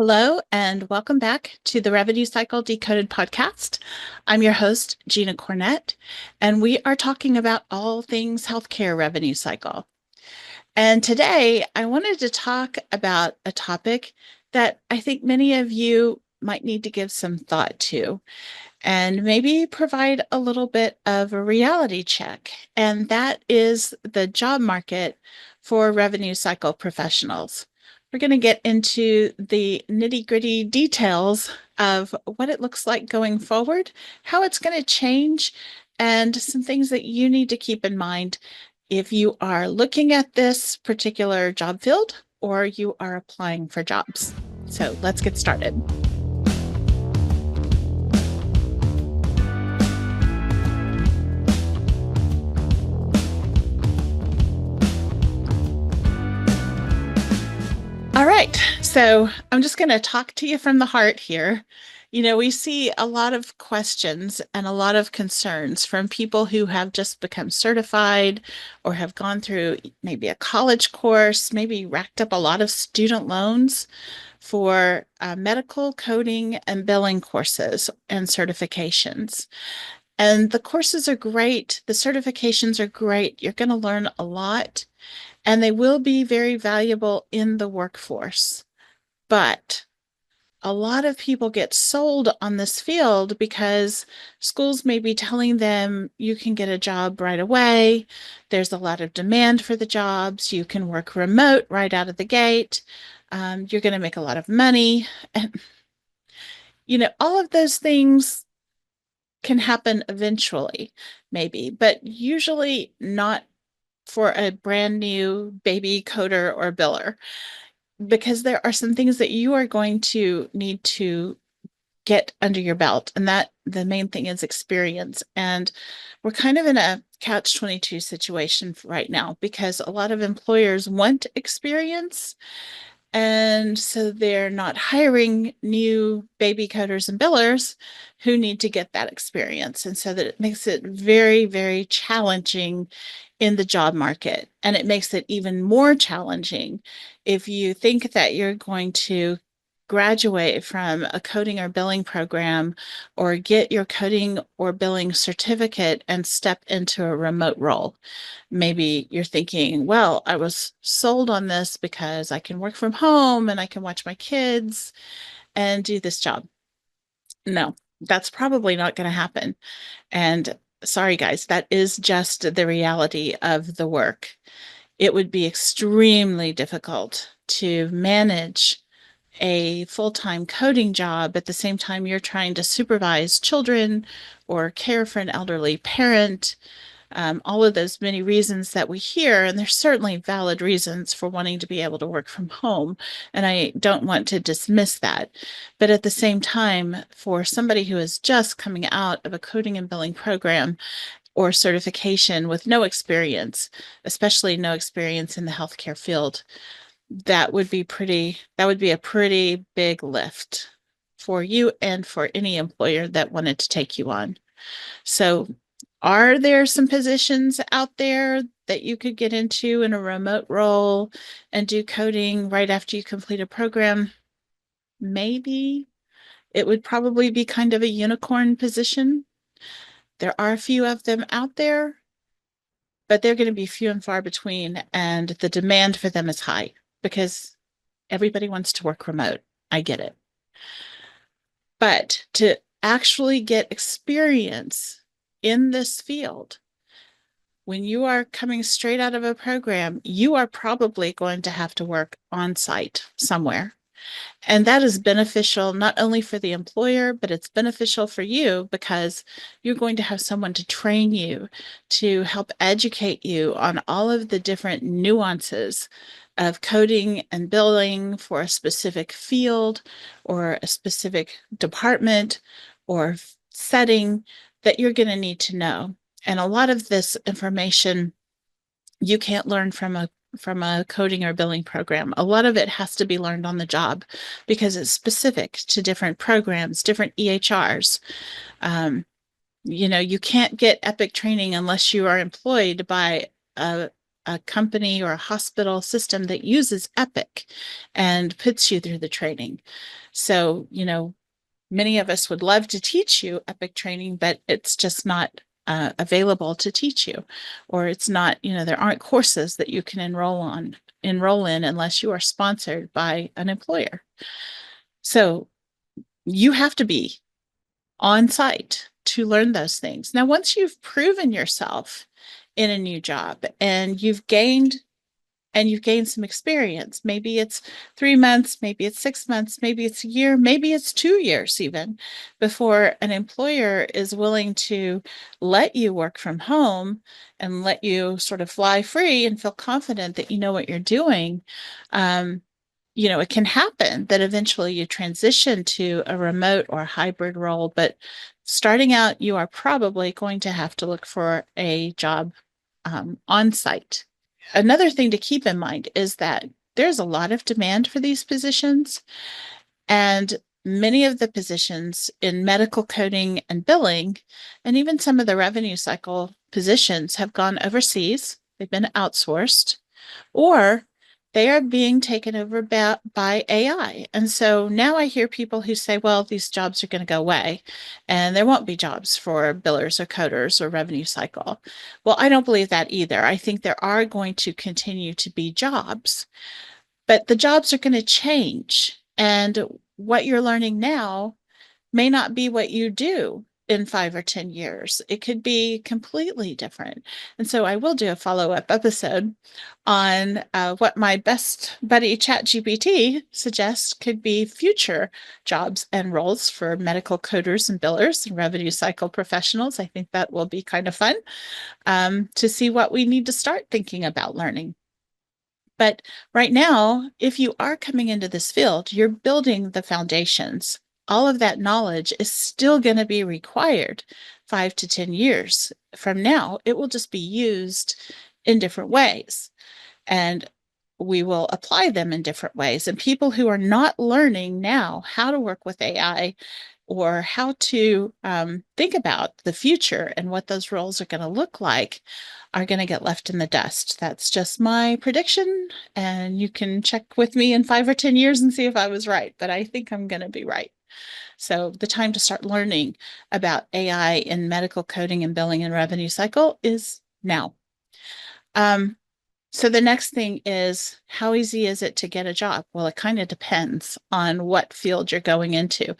Hello, and welcome back to the Revenue Cycle Decoded podcast. I'm your host, Gina Cornett, and we are talking about all things healthcare revenue cycle. And today I wanted to talk about a topic that I think many of you might need to give some thought to and maybe provide a little bit of a reality check. And that is the job market for revenue cycle professionals. We're going to get into the nitty-gritty details of what it looks like going forward, how it's going to change, and some things that you need to keep in mind if you are looking at this particular job field or you are applying for jobs. So let's get started. All right, so I'm just going to talk to you from the heart here. We see a lot of questions and a lot of concerns from people who have just become certified or have gone through maybe a college course, maybe racked up a lot of student loans for medical coding and billing courses and certifications. And the courses are great, the certifications are great. You're going to learn a lot and they will be very valuable in the workforce. But a lot of people get sold on this field because schools may be telling them you can get a job right away. There's a lot of demand for the jobs. You can work remote right out of the gate. You're going to make a lot of money. And, all of those things can happen eventually, maybe, but usually not for a brand new baby coder or biller, because there are some things that you are going to need to get under your belt. And that the main thing is experience. And we're kind of in a catch-22 situation right now because a lot of employers want experience. And so they're not hiring new baby coders and billers who need to get that experience. And so that it makes it very, very challenging in the job market. And it makes it even more challenging if you think that you're going to graduate from a coding or billing program or get your coding or billing certificate and step into a remote role. Maybe you're thinking, well, I was sold on this because I can work from home and I can watch my kids and do this job. No, that's probably not going to happen. And sorry, guys, that is just the reality of the work. It would be extremely difficult to manage a full-time coding job at the same time you're trying to supervise children or care for an elderly parent. All of those many reasons that we hear, and there's certainly valid reasons for wanting to be able to work from home, and I don't want to dismiss that. But at the same time, for somebody who is just coming out of a coding and billing program or certification with no experience, especially no experience in the healthcare field, that would be a pretty big lift for you and for any employer that wanted to take you on. So are there some positions out there that you could get into in a remote role and do coding right after you complete a program? Maybe. It would probably be kind of a unicorn position. There are a few of them out there, but they're going to be few and far between, and the demand for them is high because everybody wants to work remote. I get it. But to actually get experience in this field, when you are coming straight out of a program, you are probably going to have to work on site somewhere. And that is beneficial not only for the employer, but it's beneficial for you because you're going to have someone to train you, to help educate you on all of the different nuances of coding and billing for a specific field or a specific department or setting that you're going to need to know. And a lot of this information you can't learn from a coding or billing program. A lot of it has to be learned on the job because it's specific to different programs, different EHRs. You can't get Epic training unless you are employed by a a company or a hospital system that uses Epic and puts you through the training. So, many of us would love to teach you Epic training, but it's just not available to teach you, or it's not, there aren't courses that you can enroll in unless you are sponsored by an employer. So you have to be on site to learn those things. Now, once you've proven yourself in a new job and you've gained some experience. Maybe it's 3 months, maybe it's 6 months, maybe it's a year, maybe it's 2 years even before an employer is willing to let you work from home and let you sort of fly free and feel confident that you know what you're doing. Um, it can happen that eventually you transition to a remote or hybrid role, but starting out, you are probably going to have to look for a job on site. Another thing to keep in mind is that there's a lot of demand for these positions, and many of the positions in medical coding and billing, and even some of the revenue cycle positions have gone overseas. They've been outsourced, or they are being taken over by AI. And so now I hear people who say, well, these jobs are going to go away and there won't be jobs for billers or coders or revenue cycle. Well, I don't believe that either. I think there are going to continue to be jobs, but the jobs are going to change. And what you're learning now may not be what you do in 5 or 10 years. It could be completely different. And so I will do a follow-up episode on what my best buddy ChatGPT suggests could be future jobs and roles for medical coders and billers and revenue cycle professionals. I think that will be kind of fun to see what we need to start thinking about learning. But right now, if you are coming into this field, you're building the foundations. All of that knowledge is still going to be required 5 to 10 years from now. It will just be used in different ways, and we will apply them in different ways. And people who are not learning now how to work with AI or how to think about the future and what those roles are going to look like are going to get left in the dust. That's just my prediction. And you can check with me in 5 or 10 years and see if I was right, but I think I'm going to be right. So the time to start learning about AI in medical coding and billing and revenue cycle is now. So the next thing is, how easy is it to get a job? Well, it kind of depends on what field you're going into.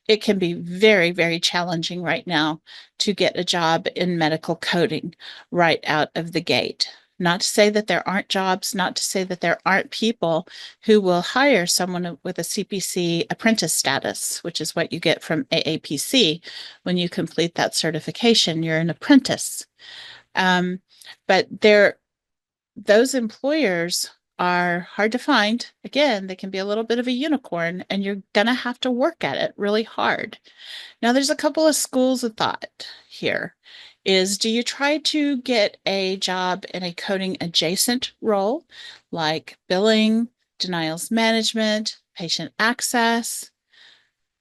It can be very, very challenging right now to get a job in medical coding right out of the gate. Not to say that there aren't jobs, not to say that there aren't people who will hire someone with a CPC apprentice status, which is what you get from AAPC. When you complete that certification, you're an apprentice. But those employers are hard to find. Again, they can be a little bit of a unicorn, and you're going to have to work at it really hard. Now, there's a couple of schools of thought here. Do you try to get a job in a coding adjacent role like billing, denials management, patient access?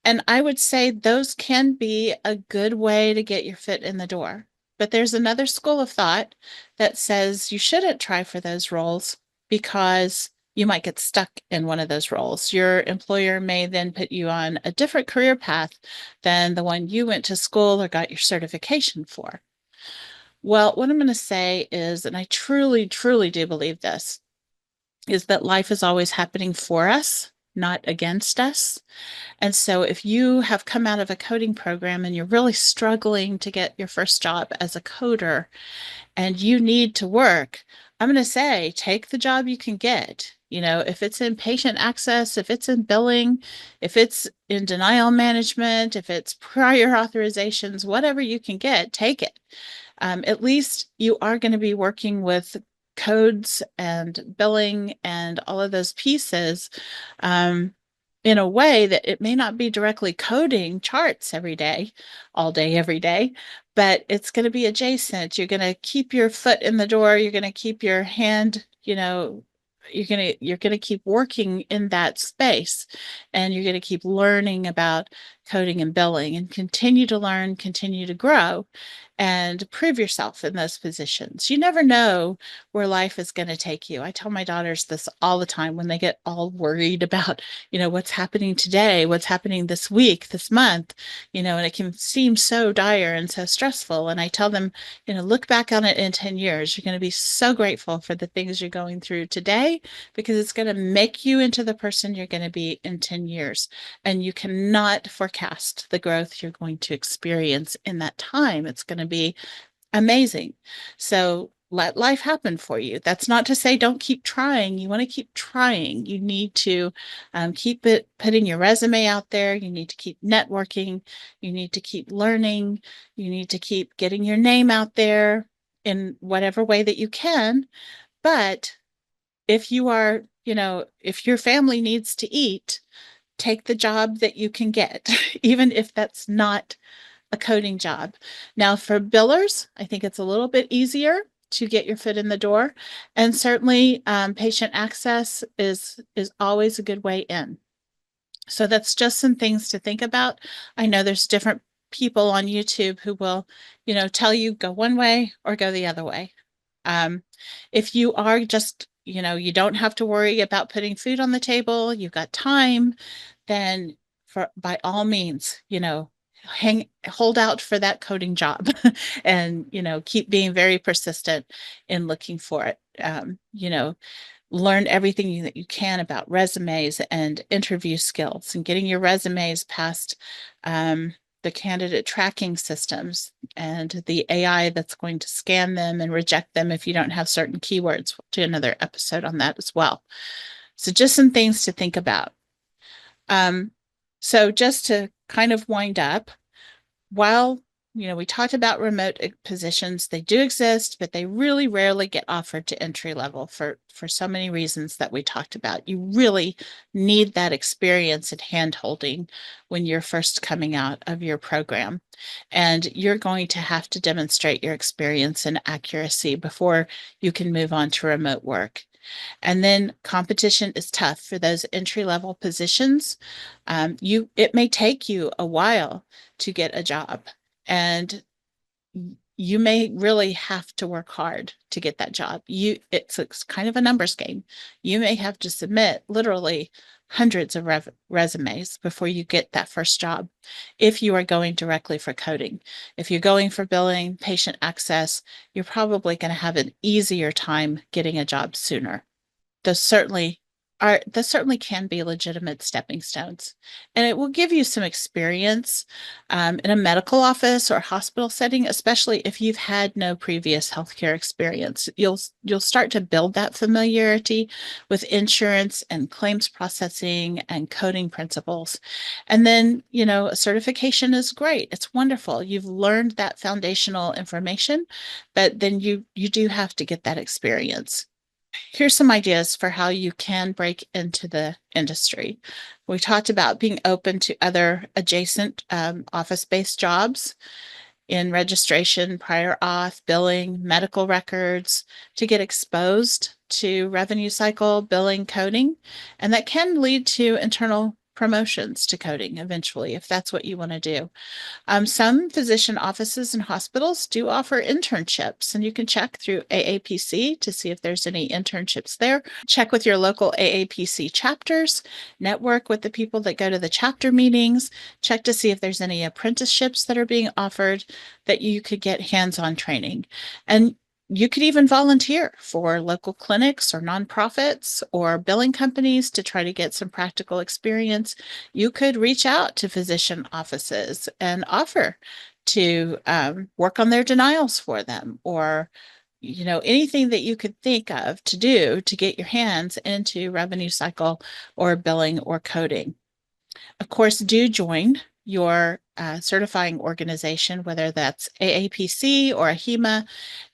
And I would say those can be a good way to get your foot in the door. But there's another school of thought that says you shouldn't try for those roles because you might get stuck in one of those roles. Your employer may then put you on a different career path than the one you went to school or got your certification for. Well, what I'm going to say is, and I truly, truly do believe this, is that life is always happening for us, not against us. And so if you have come out of a coding program and you're really struggling to get your first job as a coder and you need to work, I'm going to say take the job you can get. If it's in patient access, if it's in billing, if it's in denial management, if it's prior authorizations, whatever you can get, take it. At least you are going to be working with codes and billing and all of those pieces in a way that it may not be directly coding charts every day, all day, every day, but it's going to be adjacent. You're going to keep your foot in the door. You're going to keep your hand, you're going to keep working in that space, and you're going to keep learning about coding and billing, and continue to learn, continue to grow, and prove yourself in those positions. You never know where life is going to take you. I tell my daughters this all the time when they get all worried about, what's happening today, what's happening this week, this month, and it can seem so dire and so stressful. And I tell them, look back on it in 10 years. You're going to be so grateful for the things you're going through today because it's going to make you into the person you're going to be in 10 years. And you cannot forecast the growth you're going to experience in that time. It's going to be amazing. So let life happen for you. That's not to say don't keep trying. You want to keep trying. You need to keep putting your resume out there. You need to keep networking. You need to keep learning. You need to keep getting your name out there in whatever way that you can. But if you are, if your family needs to eat, take the job that you can get, even if that's not a coding job. Now, for billers, I think it's a little bit easier to get your foot in the door, and certainly patient access is always a good way in. So that's just some things to think about. I know there's different people on YouTube who will, tell you go one way or go the other way. If you are just, you don't have to worry about putting food on the table, you've got time, then by all means, hold out for that coding job and, keep being very persistent in looking for it. Learn everything that you can about resumes and interview skills and getting your resumes past the candidate tracking systems and the AI that's going to scan them and reject them if you don't have certain keywords. We'll do another episode on that as well. So just some things to think about. So just to kind of wind up, while we talked about remote positions, they do exist, but they really rarely get offered to entry level for so many reasons that we talked about. You really need that experience and hand-holding when you're first coming out of your program. And you're going to have to demonstrate your experience and accuracy before you can move on to remote work. And then competition is tough for those entry-level positions. It may take you a while to get a job, and you may really have to work hard to get that job. It's kind of a numbers game. You may have to submit literally hundreds of resumes before you get that first job if you are going directly for coding. If you're going for billing, patient access, you're probably going to have an easier time getting a job sooner. Those certainly can be legitimate stepping stones, and it will give you some experience in a medical office or hospital setting, especially if you've had no previous healthcare experience. You'll start to build that familiarity with insurance and claims processing and coding principles. And then, a certification is great. It's wonderful. You've learned that foundational information, but then you do have to get that experience. Here's some ideas for how you can break into the industry. We talked about being open to other adjacent office-based jobs in registration, prior auth, billing, medical records, to get exposed to revenue cycle, billing, coding, and that can lead to internal promotions to coding eventually, if that's what you want to do. Some physician offices and hospitals do offer internships, and you can check through AAPC to see if there's any internships there. Check with your local AAPC chapters, network with the people that go to the chapter meetings, check to see if there's any apprenticeships that are being offered that you could get hands-on training. And you could even volunteer for local clinics or nonprofits or billing companies to try to get some practical experience. You could reach out to physician offices and offer to work on their denials for them, or anything that you could think of to do to get your hands into revenue cycle or billing or coding. Of course, do join your certifying organization, whether that's AAPC or AHIMA,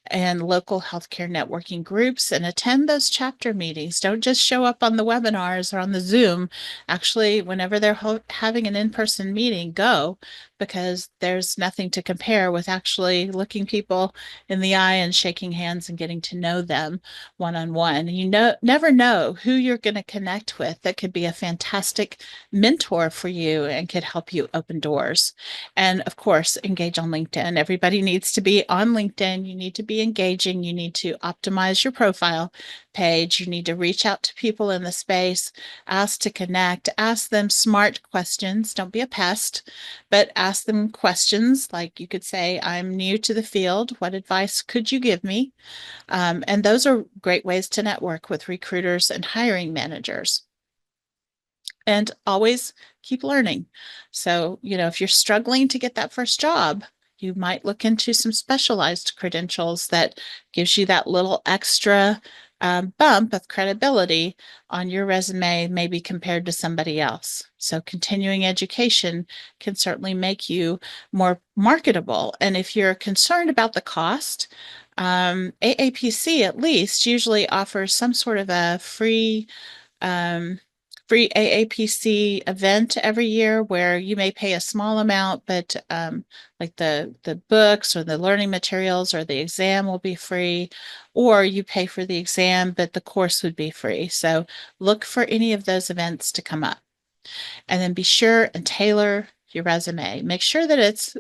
and local healthcare networking groups, and attend those chapter meetings. Don't just show up on the webinars or on the Zoom. Actually, whenever they're having an in-person meeting, go, because there's nothing to compare with actually looking people in the eye and shaking hands and getting to know them one-on-one. You never know who you're going to connect with that could be a fantastic mentor for you and could help you open doors. And of course, engage on LinkedIn. Everybody needs to be on LinkedIn. You need to be engaging. You need to optimize your profile page. You need to reach out to people in the space, ask to connect, ask them smart questions. Don't be a pest, but ask them questions like you could say, I'm new to the field. What advice could you give me? And those are great ways to network with recruiters and hiring managers. And always keep learning. So, if you're struggling to get that first job, you might look into some specialized credentials that gives you that little extra bump of credibility on your resume, maybe compared to somebody else. So continuing education can certainly make you more marketable. And if you're concerned about the cost, AAPC at least usually offers some sort of a um, free AAPC event every year where you may pay a small amount, but like the books or the learning materials or the exam will be free, or you pay for the exam, but the course would be free. So look for any of those events to come up, and then be sure and tailor your resume. Make sure that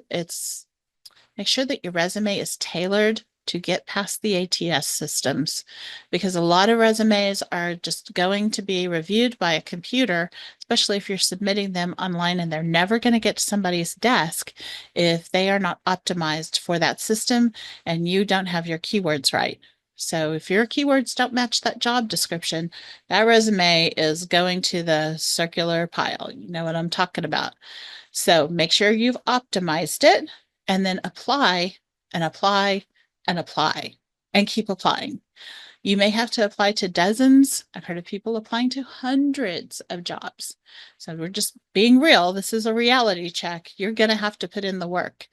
your resume is tailored to get past the ATS systems, because a lot of resumes are just going to be reviewed by a computer, especially if you're submitting them online, and they're never going to get to somebody's desk if they are not optimized for that system and you don't have your keywords right. So if your keywords don't match that job description, that resume is going to the circular pile. You know what I'm talking about. So make sure you've optimized it, and then apply and apply and apply and keep applying. You may have to apply to dozens. I've heard of people applying to hundreds of jobs. So we're just being real. This is a reality check. You're going to have to put in the work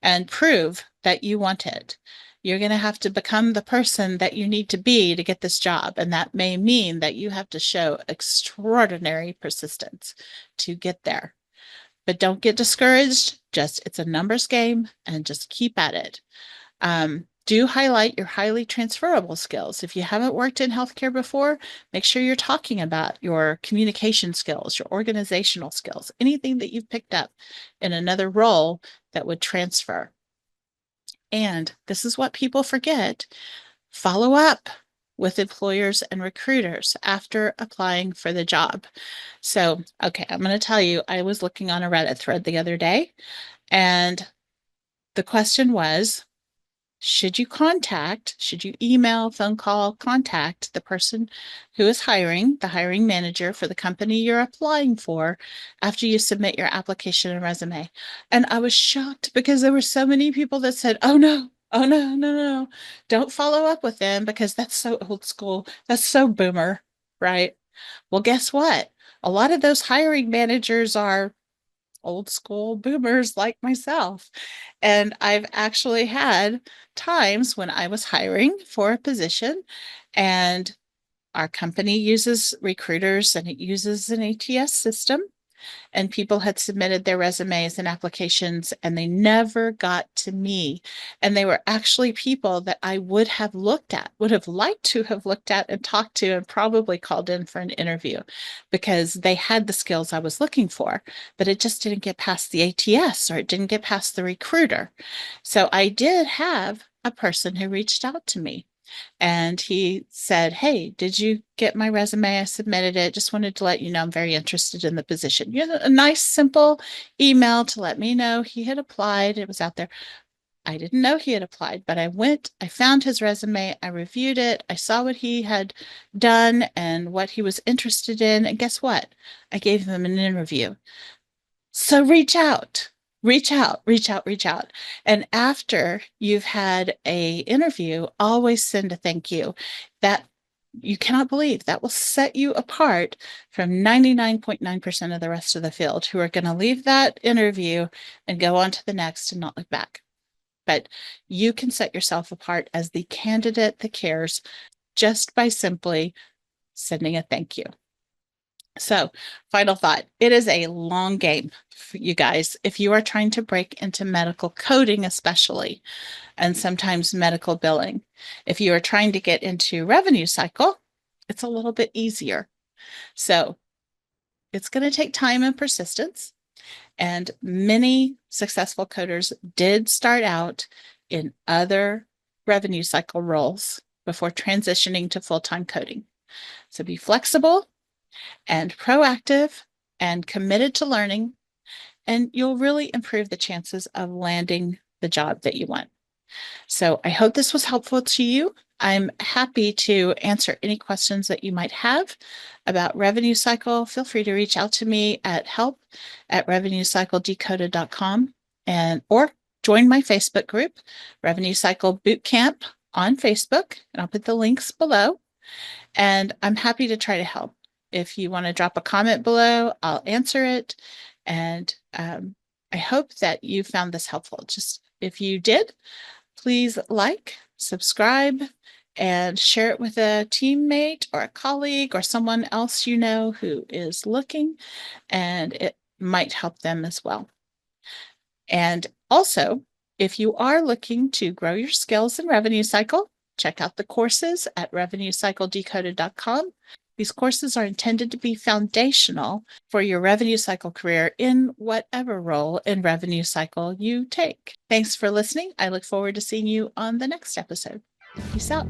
and prove that you want it. You're going to have to become the person that you need to be to get this job. And that may mean that you have to show extraordinary persistence to get there. But don't get discouraged. It's a numbers game, and just keep at it. Do highlight your highly transferable skills. If you haven't worked in healthcare before, make sure you're talking about your communication skills, your organizational skills, anything that you've picked up in another role that would transfer. And this is what people forget: follow up with employers and recruiters after applying for the job. So, okay, I'm going to tell you, I was looking on a Reddit thread the other day, and the question was, should you email, phone call, contact the person who is hiring, the hiring manager for the company you're applying for, after you submit your application and resume? And I was shocked because there were so many people that said, oh no, oh no, no, no, don't follow up with them because that's so old school. That's so boomer, right? Well, guess what? A lot of those hiring managers are old school boomers like myself. And I've actually had times when I was hiring for a position, and our company uses recruiters and it uses an ATS system, and people had submitted their resumes and applications and they never got to me. And they were actually people that I would have liked to have looked at and talked to and probably called in for an interview, because they had the skills I was looking for, but it just didn't get past the ATS, or it didn't get past the recruiter. So I did have a person who reached out to me, and he said, hey, did you get my resume? I submitted it. Just wanted to let you know I'm very interested in the position. A nice, simple email to let me know he had applied. It was out there. I didn't know he had applied, but I found his resume, I reviewed it, I saw what he had done and what he was interested in. And guess what? I gave him an interview. So reach out, reach out, reach out, reach out. And after you've had a interview, always send a thank you. That you cannot believe that will set you apart from 99.9% of the rest of the field who are going to leave that interview and go on to the next and not look back. But you can set yourself apart as the candidate that cares just by simply sending a thank you. So, final thought, it is a long game for you guys. If you are trying to break into medical coding, especially, and sometimes medical billing, if you are trying to get into revenue cycle, it's a little bit easier. So, it's going to take time and persistence. And many successful coders did start out in other revenue cycle roles before transitioning to full-time coding. So be flexible and proactive and committed to learning, and you'll really improve the chances of landing the job that you want. So I hope this was helpful to you. I'm happy to answer any questions that you might have about revenue cycle. Feel free to reach out to me at help@revenuecycledecoded.com or join my Facebook group, Revenue Cycle Bootcamp on Facebook, and I'll put the links below. And I'm happy to try to help. If you want to drop a comment below, I'll answer it. And I hope that you found this helpful. Just if you did, please like, subscribe, and share it with a teammate or a colleague or someone else you know who is looking, and it might help them as well. And also, if you are looking to grow your skills in revenue cycle, check out the courses at revenuecycledecoded.com. These courses are intended to be foundational for your revenue cycle career in whatever role in revenue cycle you take. Thanks for listening. I look forward to seeing you on the next episode. Peace out.